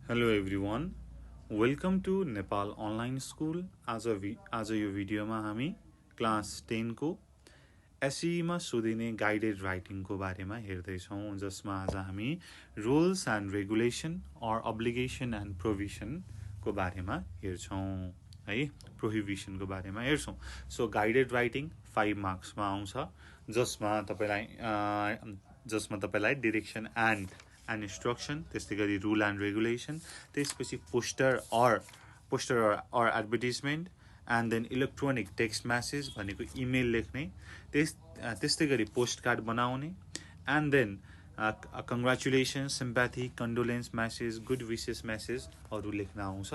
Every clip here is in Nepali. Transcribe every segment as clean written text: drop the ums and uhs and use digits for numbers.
Hello everyone, welcome to Nepal online school. आज यो भिडियोमा हामी क्लास 10 को एसई मा सोधिने गाइडेड राइटिङ को बारेमा हेर्दै छौं, जसमा आज हामी rules and regulation or obligation and provision को बारेमा हेर्छौं है, प्रोहिबिसन को बारेमा हेर्छौं। सो गाइडेड राइटिङ 5 मार्क्स मा आउँछ, जसमा तपाईलाई डाइरेक्सन एन्ड इन्स्ट्रक्सन, त्यस्तै गरी रुल एन्ड रेगुलेसन, त्यसपछि poster or advertisement, and then electronic text message भनेको इमेल लेख्ने, त्यस्तै गरी पोस्ट कार्ड बनाउने, and then congratulation, sympathy, condolence message, good wishes म्यासेजहरू लेख्न आउँछ।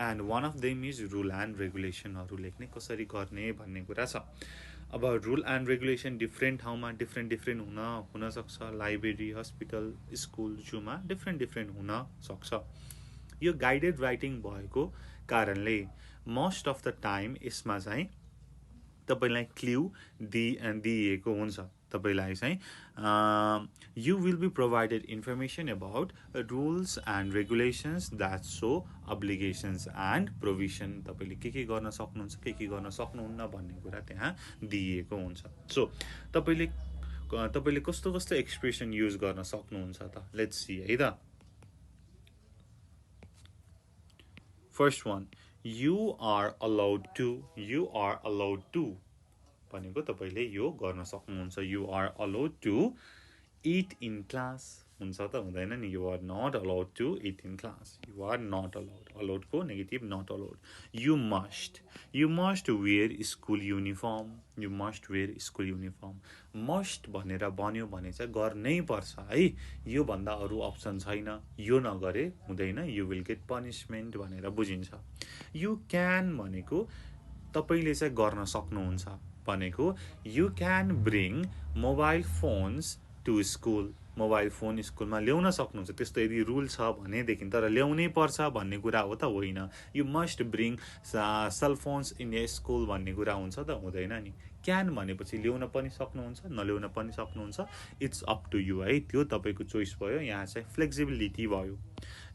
And one of them is rule and रेगुलेसनहरू लेख्ने कसरी गर्ने भन्ने कुरा छ। अब रुल एन्ड रेगुलेसन डिफ्रेन्ट ठाउँमा डिफ्रेन्ट हुन सक्छ। लाइब्रेरी, हस्पिटल, स्कुल, जूमा डिफ्रेन्ट हुन सक्छ। यो गाइडेड राइटिङ भएको कारणले मोस्ट अफ द टाइम यसमा चाहिँ तपाईलाई क्ल्यू दिएको हुन्छ। तपाईलाई चाहिँ you will be provided information about rules and regulations that so obligations and provision, तपाईँले के गर्न सक्नुहुन्छ, के गर्न सक्नुहुन्न भन्ने कुरा त्यहाँ दिएको हुन्छ। सो तपाईले कस्तो एक्सप्रेसन युज गर्न सक्नुहुन्छ त, लेट्स सी है त। First one, you are allowed to भनेको तपाईले यो गर्न सक्नुहुन्छ। You are allowed to eat in class हुन्छ त, हुँदैन नि। You are not allowed to eat in class, you are not allowed, अलाउडको negative not allowed. You must wear school uniform, you must wear school uniform. Must भनेर बन्यो भने चाहिँ गर्नै पर्छ है, यो भन्दा अरू अप्सन छैन। यो नगरे हुँदैन, यु विल गेट पनिसमेन्ट भनेर बुझिन्छ। यु क्यान भनेको तपाईले चाहिँ गर्न सक्नुहुन्छ भनेको, you can bring mobile phones to school, mobile phone स्कुलमा ल्याउन सक्नुहुन्छ। त्यस्तो यदि रुल छ भनेदेखि, तर ल्याउनै पर्छ भन्ने कुरा हो त होइन। You must bring cellphones in A school भन्ने कुरा हुन्छ त, हुँदैन नि। क्यान भनेपछि ल्याउन पनि सक्नुहुन्छ, नल्याउन पनि सक्नुहुन्छ, इट्स अप टु यु है, त्यो तपाईँको चोइस भयो। यहाँ चाहिँ फ्लेक्सिबिलिटी भयो।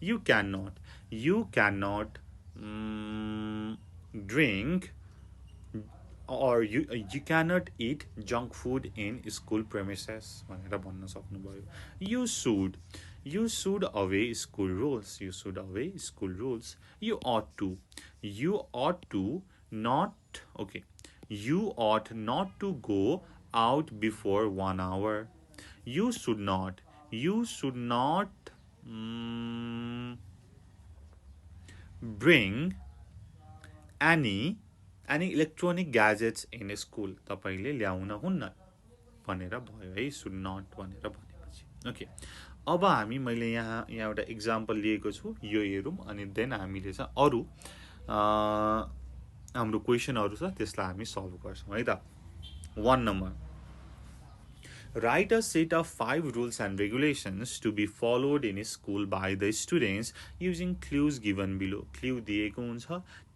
You can not drink or you cannot eat junk food in school premises भनेर भन्न सक्नुभयो। You should obey school rules, you ought not to go out before 1 hour. You should not bring any electronic gadgets in school, तपाईले ल्याउन हुन्न भनेर भयो है, should not भनेर भनेपछि। ओके, अब मैले यहाँ एउटा एक्जाम्पल लिएको छु, यो हेरौँ, अनि देन हामीले चाहिँ अरू हाम्रो क्वेसनहरू छ त्यसलाई हामी सल्भ गर्छौँ है त। 1 number, write a set of 5 rules and regulations to be followed in school by the students using clues given below. Clue दिएको हुन्छ,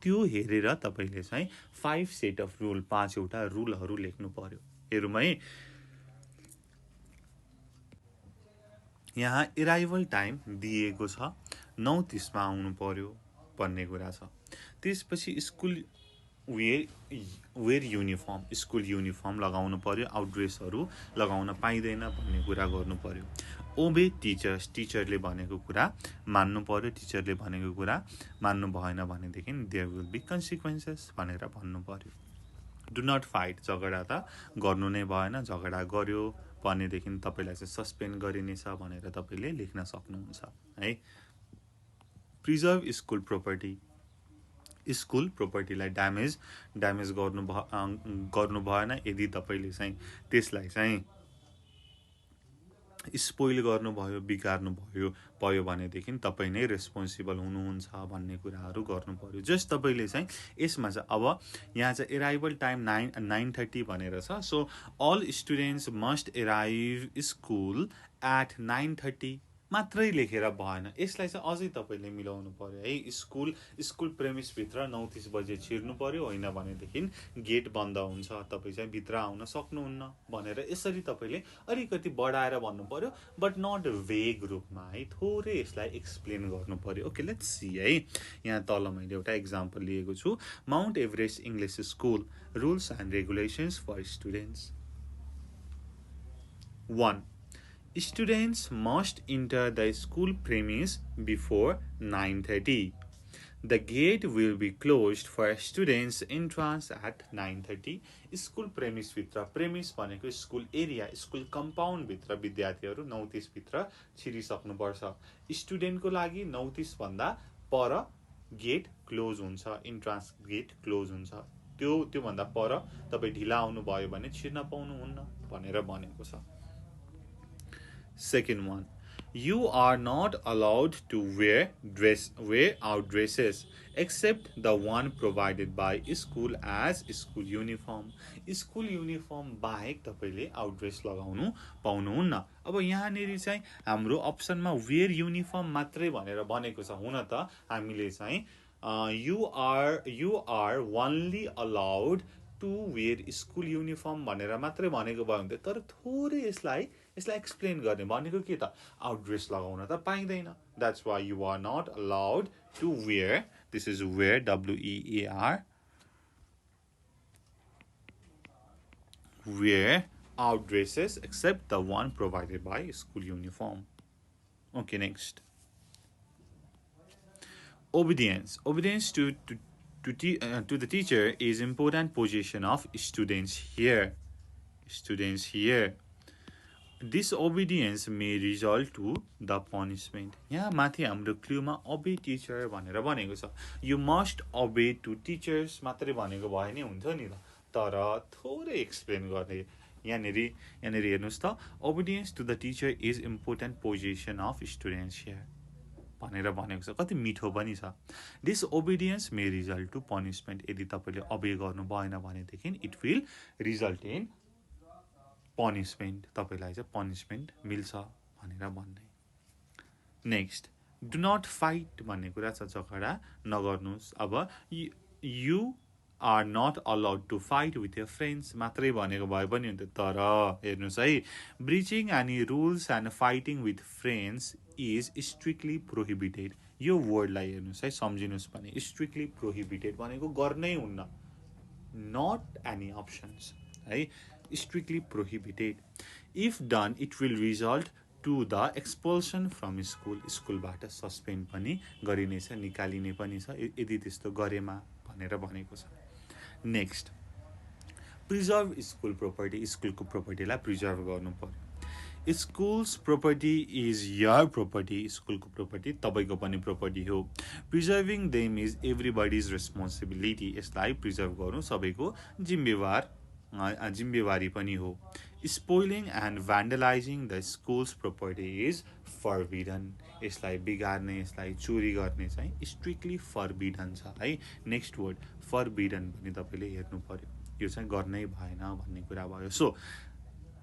त्यो हेरेर तपाईले चाहिँ 5 सेट अफ रुल, 5 वटा रुलहरू लेख्नु पर्यो। हेरौँ है, यहाँ एराइभल टाइम दिएको छ 9:30 मा आउनु पर्यो भन्ने कुरा छ। त्यसपछि school wear uniform, school uniform लगाउनु पर्यो, आउटड्रेसहरू लगाउन पाइँदैन भन्ने कुरा गर्नु पर्यो। ओबे टिचर्स, टिचरले भनेको कुरा मान्नु पर्यो, टिचरले भनेको कुरा मान्नु भएन भनेदेखि देयर विल बी कन्सिक्वेन्सेस भनेर भन्नु पर्यो। डु नट फाइट, झगडा त गर्नु नै भएन, झगडा गर्यो भनेदेखि तपाईलाई चाहिँ सस्पेन्ड गरिनेछ भनेर तपाईले लेख्न सक्नुहुन्छ है। प्रिजर्भ स्कुल प्रोपर्टी, स्कुल प्रोपर्टीलाई ड्यामेज गर्नु भएन। यदि तपाईले चाहिँ त्यसलाई चाहिँ स्पोइल गर्नुभयो, बिगार्नु भयो भनेदेखि तपाईँ नै रेस्पोन्सिबल हुनुहुन्छ भन्ने कुराहरू गर्नु पर्यो। जस्ट तपाईले चाहिँ यसमा चाहिँ अब यहाँ चाहिँ एराइभल टाइम 9:30 भनेर छ। So all students must arrive school at 9:30 मात्रै लेखेर भएन यसलाई चाहिँ अझै तपाईले मिलाउनु पर्यो है स्कुल प्रेमिस भित्र 39 बजे छिर्नु पर्यो हैन भनेदेखि गेट बन्द हुन्छ तपाई चाहिँ भित्र आउन सक्नुहुन्न भनेर यसरी तपाईले अलिकति बढाएर भन्नु पर्यो बट नट वेग रूपमा है थोरै यसलाई एक्सप्लेन गर्नु पर्यो ओके लेट्स सी है यहाँ तल मैले एउटा एक्जाम्पल लिएको छु Mount Everest English school rules and regulations for students 1 Students must enter the school premise before 9:30. The gate will be closed for students' entrance at 9:30. School premise भित्र premise भनेको school area, school compound भित्र विद्यार्थीहरू 39 भित्र छिरिसक्नुपर्छ. स्टुडेन्ट को लागि 39 भन्दा पर गेट क्लोज हुन्छ, entrance गेट क्लोज हुन्छ. त्यो भन्दा पर तपाई ढिला आउनु भयो भने छिर्न पाउनुहुन्न भनेर भनेको छ. Second one, you are not allowed to wear out dresses except the one provided by school as school uniform. School uniform बाहेक तपाईले आउट ड्रेस लगाउनु पाउनुहुन्न. अब यहाँनेरि चाहिँ हाम्रो अप्सनमा वेयर युनिफर्म मात्रै भनेर भनेको छ. हुन त हामीले चाहिँ you are only allowed to wear school uniform भनेर मात्रै भनेको भयो भने तर थोरै यसलाई एक्सप्लेन गर्ने भनेको के त आउट ड्रेस लगाउन त पाइदैन. That's why you are not allowed to wear, this is wear WEAR, wear out dresses except the one provided by school uniform. Okay, next. Obedience to the teacher is important position of students here. Disobedience may result to the punishment. यहाँ माथि हाम्रो क्लुमा obey teacher भनेर भनेको छ. You must obey to teachers मात्रै भनेको भए नि हुन्छ नि त. तर थोरै एक्सप्लेन गर्ने यहाँनेरि हेर्नुस् त obedience to the teacher is important position of students here भनेर भनेको छ. कति मिठो पनि छ. Disobedience may result to punishment. यदि तपाईले obey गर्नु भएन भनेदेखि it will result in punishment. तपाईलाई चाहिँ punishment मिल्छ भनेर भन्ने. Next, do not fight भन्ने कुरा छ. झगडा नगर्नुस्. अब you are not allowed to fight with your friends मात्रै भनेको भए पनि हुन्छ. तर हेर्नुस् है breaching any rules and fighting with friends is strictly prohibited. यो वर्डलाई हेर्नुस् है सम्झिनुस् भने strictly prohibited भनेको गर्नै हुन्न. Not any options है strictly prohibited. If done it will result to the expulsion from school. स्कुलबाट सस्पेन्ड पनि गरिनेछ, निकालिने पनि छ यदि त्यस्तो गरेमा भनेर भनेको छ. Next, preserve school property. स्कुलको प्रोपर्टीलाई प्रिजर्भ गर्नु पर्यो. School's property is your property. स्कुलको प्रोपर्टी तपाईको पनि प्रोपर्टी हो. Preserving them is everybody's responsibility. यसलाई प्रिजर्भ गर्नु सबैको जिम्मेवारी पनि हो. Spoiling and vandalising the school's property is forbidden. यसलाई बिगार्ने, यसलाई चोरी गर्ने चाहिँ स्ट्रिक्टली फरबिडन छ है. नेक्स्ट वर्ड फरबिडन पनि तपाईले हेर्नु पर्यो. यो चाहिँ गर्नै भएन भन्ने कुरा भयो. सो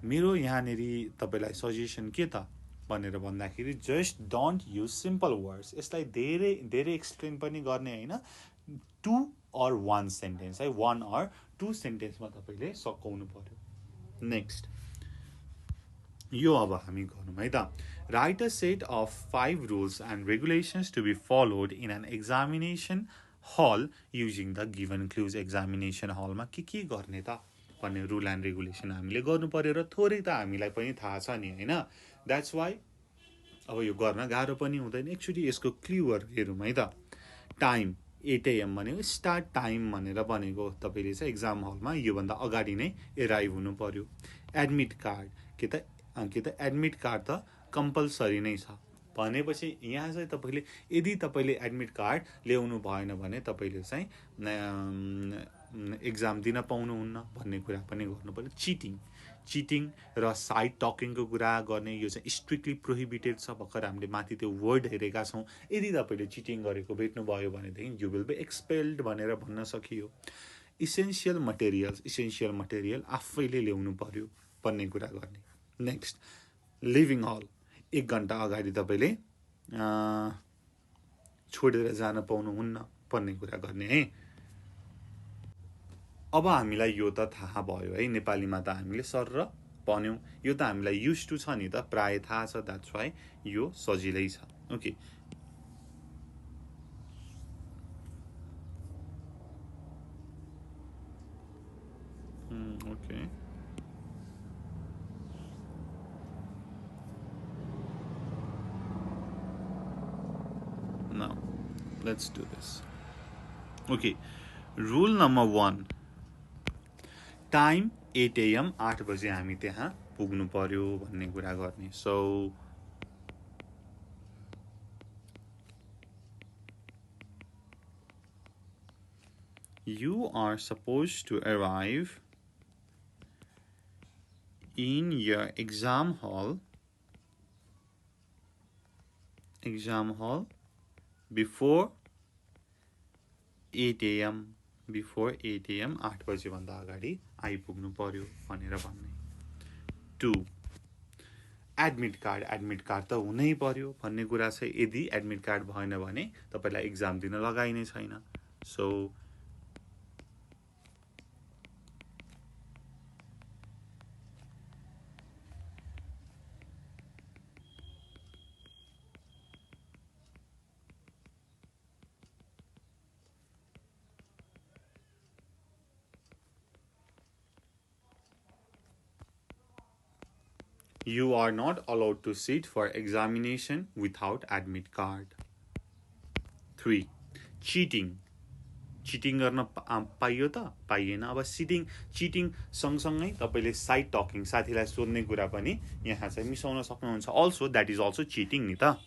मेरो यहाँनेरि तपाईलाई सजेसन के त भनेर भन्दाखेरि just don't use simple words. यसलाई धेरै एक्सप्लेन पनि गर्ने हैन. 2 or 1 सेन्टेन्स है 1 or 2 सेन्टेन्समा तपाईले सकाउनु पर्यो. नेक्स्ट, यो अब हामी गरौँ है त. Right a set of 5 rules and regulations to be followed in an examination hall using the given clues. Examination हलमा के गर्ने त भन्ने रुल एन्ड रेगुलेसन हामीले गर्नु पर्यो र थोरै त हामीलाई पनि थाहा छ नि हैन. द्याट्स वाइ अब यो गर्न गाह्रो पनि हुँदैन. एक्चुअली यसको क्लुहरू हेरौँ है त. टाइम 8 AM भनेको स्टार्ट टाइम भनेर भनेको तपाईले चाहिँ एक्जाम हलमा योभन्दा अगाडि नै एराइभ हुनु पर्यो. एडमिट कार्ड के त एडमिट कार्ड त कम्पलसरी नै छ भनेपछि यहाँ चाहिँ तपाईले यदि तपाईले एडमिट कार्ड ल्याउनु भएन भने तपाईले चाहिँ एक्जाम दिन पाउनुहुन्न भन्ने कुरा पनि गर्नु पर्यो. चिटिङ र साइड टकिङको कुरा गर्ने यो चाहिँ स्ट्रिक्टली प्रोहिबिटेड छ. भर्खर हामीले माथि त्यो वर्ड हेरेका छौँ. यदि तपाईले चिटिङ गरेको भेट्नु भयो भनेदेखि यु विल बी एक्सपेल्ड भनेर भन्न सकियो. इसेन्शियल मटेरियल आफैले ल्याउनु पर्यो भन्ने कुरा गर्ने. नेक्स्ट, लिभिङ हल. 1 घण्टा अगाडि तपाईले छोडेर जान पाउनुहुन्न भन्ने कुरा गर्ने है। अब हामीलाई यो त थाहा भयो है, नेपालीमा त हामीले सर्र भन्यौं, यो त हामीलाई युज टु छ नि त, प्राय थाहा छ, द्याट्स वाइ यो सजिलै छ। Okay, okay. Now, let's do this. Okay, rule number 1. Time 8 AM, 8 बजे हामी त्यहाँ पुग्नु पर्यो भन्ने कुरा गर्ने। So, you are supposed to arrive in your exam hall before 8 AM, before 8 AM, 8 बजे भन्दा अगाडि आइपुग्नु पर्यो भनेर भन्ने। 2. एडमिट कार्ड त हुनै पर्यो भन्ने कुरा छ। यदि एडमिट कार्ड भएन भने तपाईलाई एक्जाम दिन लगाइने छैन। So you are not allowed to sit for examination without admit card. 3. Cheating गर्न पाइयो त पाइएन। अब चिटिङ सँगसँगै तपाईले साइड टकिङ, साथीलाई सोध्ने कुरा पनि यहाँ चाहिँ मिसाउन सक्नुहुन्छ। Also that is also cheating नि त।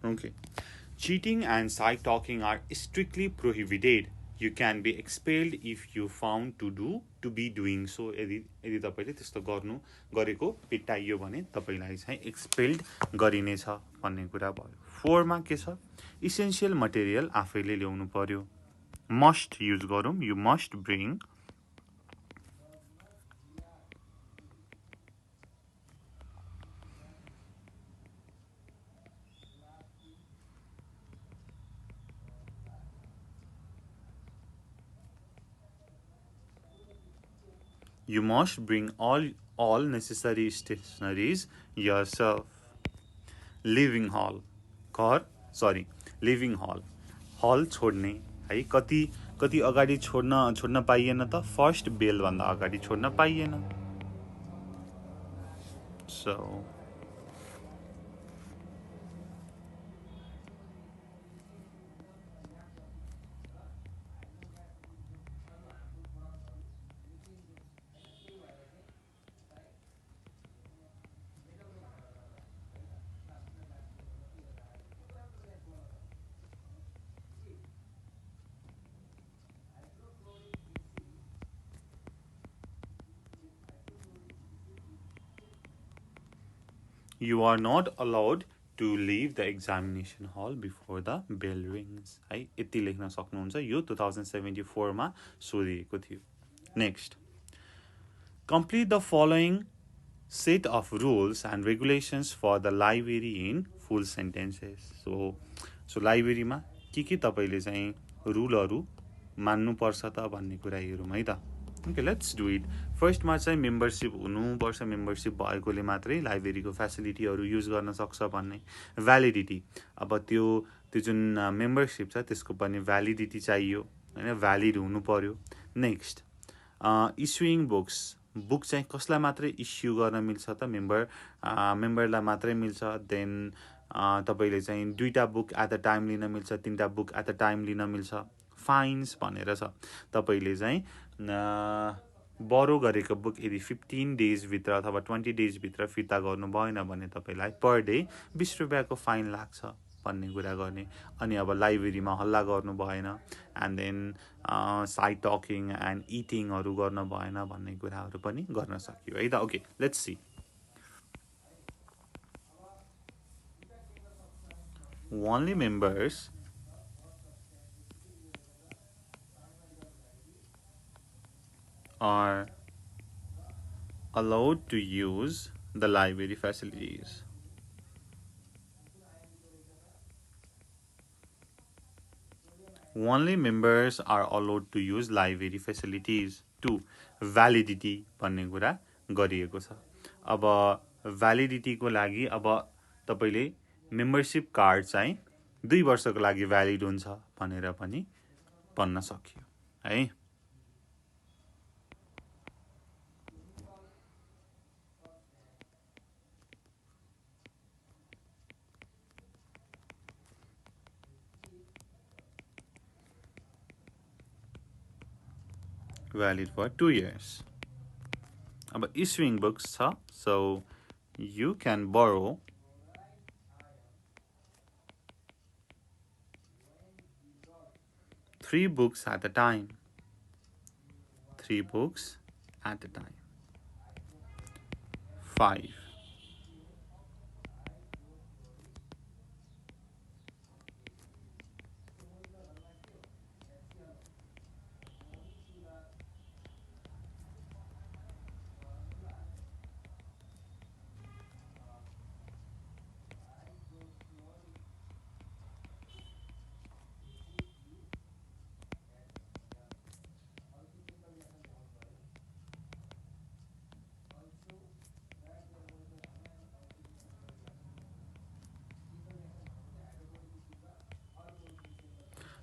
Okay. Cheating and side talking are strictly prohibited. You can be expelled if you found to be doing so. यदि तपाईले त्यस्तो गरेको पिटाइयो भने तपाईलाई चाहिँ एक्सपेल्ड गरिनेछ भन्ने कुरा भयो। 4 मा के छ? इसेन्शियल मटेरियल आफैले ल्याउनु पर्यो। मस्ट युज गरौँ। You must bring all necessary stationaries yourself. Living hall हल छोड्ने है, कति अगाडि छोड्न पाइएन त? फर्स्ट बेल भन्दा अगाडि छोड्न पाइएन। So you are not allowed to leave the examination hall before the bell rings. है, यति लेख्न सक्नुहुन्छ। यो 2074 मा सोधिएको थियो। Next, complete the following set of rules and regulations for the library in full sentences. So library मा के तपाईले चाहिँ रुलहरु मान्नु पर्छ त भन्ने कुरा हेरौँ है त। Okay, let's do it. First मा चाहिँ मेम्बरशिप हुनुपर्छ। मेम्बरशिप भएकोले मात्रै लाइब्रेरीको फ्यासिलिटीहरु युज गर्न सक्छ भन्ने। भ्यालिडिटी, अब त्यो जुन मेम्बरशिप छ त्यसको पनि भ्यालिडिटी चाहियो हैन, भ्यालिड हुनु पर्यो। नेक्स्ट, इश्युइङ बुक चाहिँ कसलाई मात्रै इश्यू गर्न मिल्छ त? मेम्बरलाई मात्रै मिल्छ। देन तपाईले चाहिँ 2टा बुक एट अ टाइम लिन मिल्छ, 3टा बुक एट अ टाइम लिन मिल्छ। फाइन्स भनेर छ, तपाईले चाहिँ बरो गरेको बुक यदि 15 डेज भित्र अथवा 20 डेज भित्र फिर्ता गर्नु भएन भने तपाईलाई पर डे 20 रुपैयाँको फाइन लाग्छ भन्ने कुरा गर्ने। अनि अब लाइब्रेरीमा हल्ला गर्नु भएन, and then side talking and इटिङहरू गर्न भएन भन्ने कुराहरू पनि गर्न सकियो है त। Okay, let's see. Only members are allowed to use the library facilities. Only members are allowed to use library facilities. 2. Validity भन्ने कुरा गरिएको छ। अब भ्यालिडिटी को लागि अब तपाईले मेम्बरशिप कार्ड चाहिँ 2 वर्षको लागि भ्यालिड हुन्छ भनेर पनि भन्न सकियो है। Valid for 2 years. अब issuing books छ, so you can borrow 3 books at a time. 3 books at a time. 5.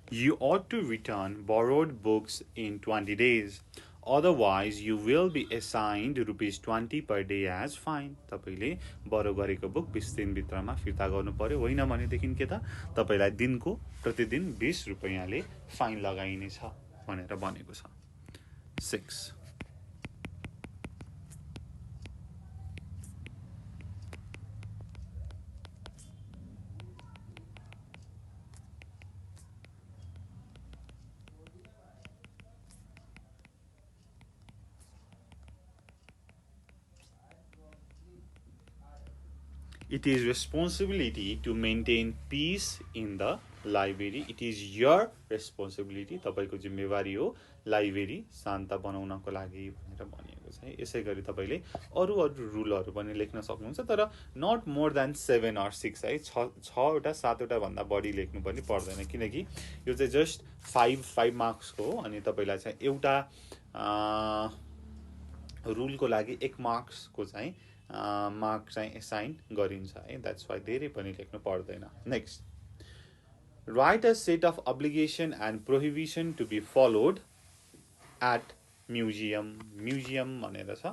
You ought to return borrowed books in 20 days. Otherwise, you will be assigned ₹20 per day as fine. तपाईले borrow गरेको बुक 20 दिन भित्रमा फिर्ता गर्नु पर्यो, होइन भनेदेखि के त तपाईलाई दिनको प्रतिदिन 20 रुपैयाँले फाइन लगाइनेछ भनेर भनेको छ। 6. It is responsibility to maintain peace in the library. It is your responsibility. तपाईको जिम्मेवारी हो लाइब्रेरी शान्त बनाउनको लागि भनेर भनिएको छ। यसै गरी तपाईले अरु रुलहरु पनि लेख्न सक्नुहुन्छ, तर not more than 7 or 6 है। 6 वटा 7 वटा भन्दा बढी लेख्नु पनि पर्दैन, किनकि यो चाहिँ जस्ट 5 मार्क्स को हो। अनि तपाईलाई चाहिँ एउटा रुलको लागि 1 मार्क्स को चाहिँ मार्क चाहिँ एसाइन गरिन्छ है। द्याट्स वाइ धेरै पनि लेख्नु पर्दैन। Next, write a set of obligation and prohibition to be followed at museum. Museum भनेर छ,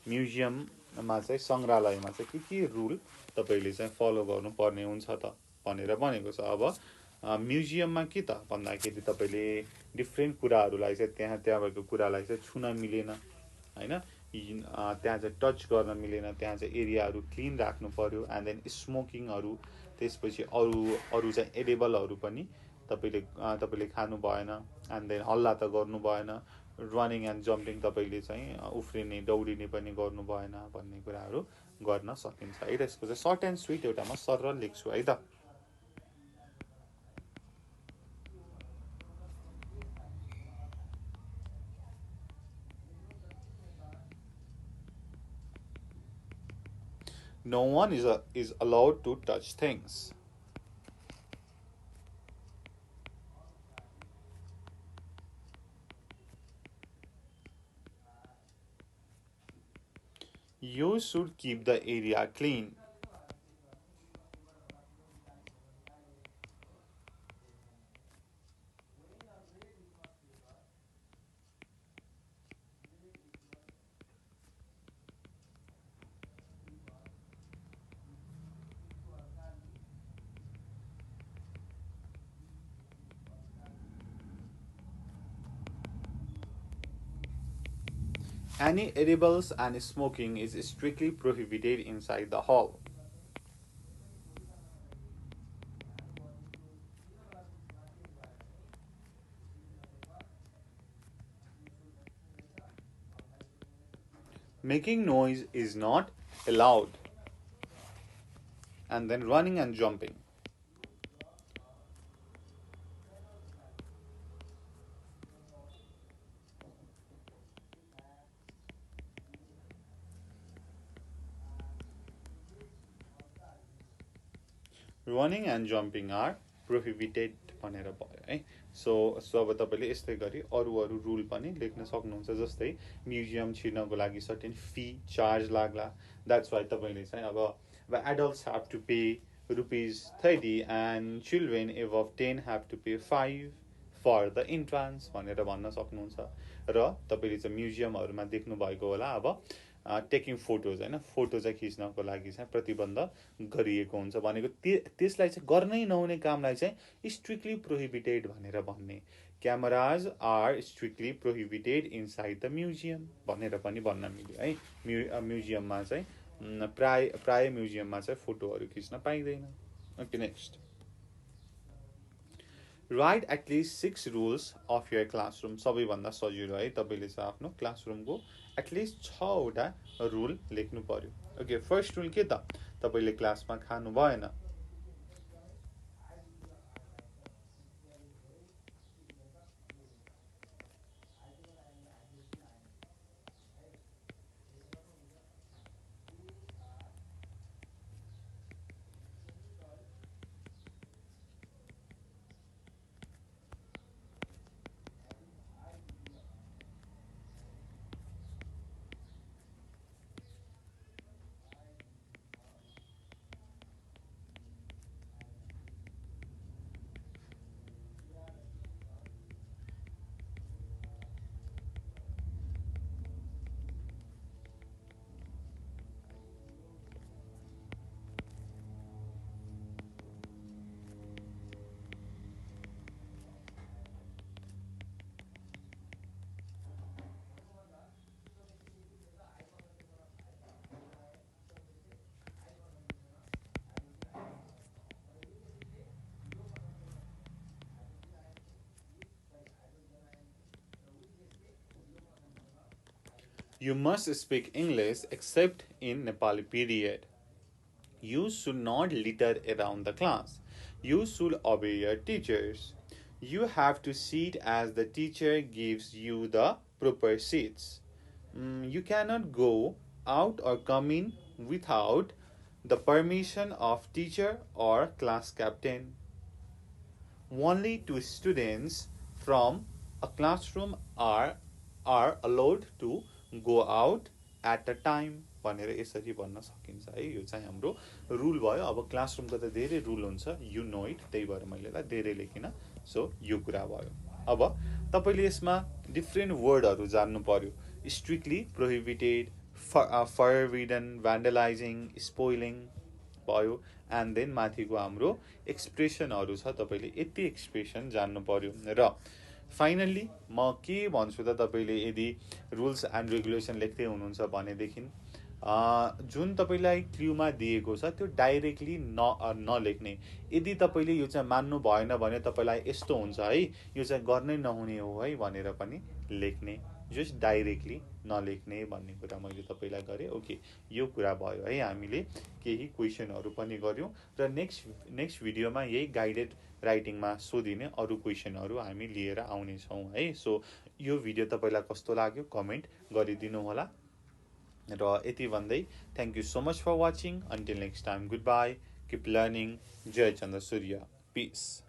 म्युजियममा चाहिँ संग्रहालयमा चाहिँ के रुल तपाईले चाहिँ फलो गर्नुपर्ने हुन्छ त भनेर भनेको छ। अब म्युजियममा के त भन्दाखेरि तपाईले डिफ्रेन्ट कुराहरूलाई चाहिँ त्यहाँ भएको कुरालाई चाहिँ छुन मिलेन हैन, त्यहाँ चाहिँ टच गर्न मिलेन, त्यहाँ चाहिँ एरियाहरू क्लिन राख्नु पर्यो। एन्ड देन स्मोकिङहरू, त्यसपछि अरू चाहिँ एडिबलहरू पनि तपाईले खानु भएन। एन्ड देन हल्ला त गर्नु भएन। रनिङ एन्ड जम्पिङ तपाईले चाहिँ उफ्रिने दौडिने पनि गर्नु भएन भन्ने कुराहरू गर्न सकिन्छ है। त्यसको चाहिँ सर्ट एन्ड स्विट एउटा म सरल लेख्छु है त। No one is allowed to touch things. You should keep the area clean. Any edibles and smoking is strictly prohibited inside the hall. Making noise is not allowed. And then running and jumping. Running and jumping are prohibited भनेर भयो है. सो अब तपाईले यस्तै गरी अरु रुल पनि लेख्न सक्नुहुन्छ. जस्तै म्युजियम छिर्नको लागि सर्टेन फी चार्ज लाग्ला. द्याट्स वाइ तपाईले चाहिँ अब adults have to pay ₹30 and children above 10 have to pay 5 for the entrance भनेर भन्न सक्नुहुन्छ. र तपाईले चाहिँ म्युजियमहरुमा देख्नु भएको होला अब टेकिङ फोटोज हैन, फोटो चाहिँ खिच्नको लागि चाहिँ प्रतिबन्ध गरिएको हुन्छ भनेको. त्यसलाई चाहिँ गर्नै नहुने कामलाई चाहिँ स्ट्रिक्टली प्रोहिबिटेड भनेर भन्ने. Cameras are strictly prohibited inside the museum भनेर पनि भन्न मिल्यो है. म्युजियममा चाहिँ प्राय म्युजियममा चाहिँ फोटोहरु खिच्न पाइदैन. Okay, next. Write at least 6 rules of your classroom. सबैभन्दा सजिलो है. तपाईले चाहिँ आफ्नो क्लासरुमको एटलिस्ट 6 वटा रुल लेख्नु पर्यो. ओके, फर्स्ट रुल के त? तपाईले क्लासमा खानु भएन. You must speak English except in Nepali period. You should not litter around the class. You should obey your teachers. You have to sit as the teacher gives you the proper seats. You cannot go out or come in without the permission of teacher or class captain. Only 2 students from a classroom are allowed to go out at a time भनेर यसरी भन्न सकिन्छ है. यो चाहिँ हाम्रो रुल भयो. अब क्लासरुमको त धेरै रुल हुन्छ, यु नो इट, त्यही भएर मैले यसलाई धेरै लेखिन. सो यो कुरा भयो. अब तपाईले यसमा डिफरेन्ट वर्डहरु जान्नु पर्यो. Strictly prohibited, forbidden, vandalizing, spoiling भयो. एन्ड देन माथिको हाम्रो एक्सप्रेसनहरु छ. तपाईले यति एक्सप्रेसन जान्नु पर्यो. र फाइनल्ली म के भन्छु त, तपाईले यदि रुल्स एन्ड रेगुलेसन लेख्दै हुनुहुन्छ भनेदेखि जुन तपाईलाई क्लुमा दिएको छ त्यो डाइरेक्टली नलेख्ने. यदि तपाईले यो चाहिँ मान्नु भएन भने तपाईलाई यस्तो हुन्छ है, यो चाहिँ गर्नै नहुने हो है भनेर पनि लेख्ने. जस्ट डाइरेक्टली नलेख्ने भन्ने कुरा मैले तपाईलाई गरे. ओके, यो कुरा भयो है. हामीले केही क्वेशनहरु पनि गर्यौं र नेक्स्ट भिडियोमा यही गाइडेड राइटिङमा सोधिने अरु क्वेशनहरु हामी लिएर आउने छौं है. सो यो भिडियो तपाईलाई कस्तो लाग्यो कमेन्ट गरिदिनु होला. र यति भन्दै thank you so much for watching. Until next time, goodbye, keep learning. 𝘀𝗁𝘂𝗱𝗃. Piece.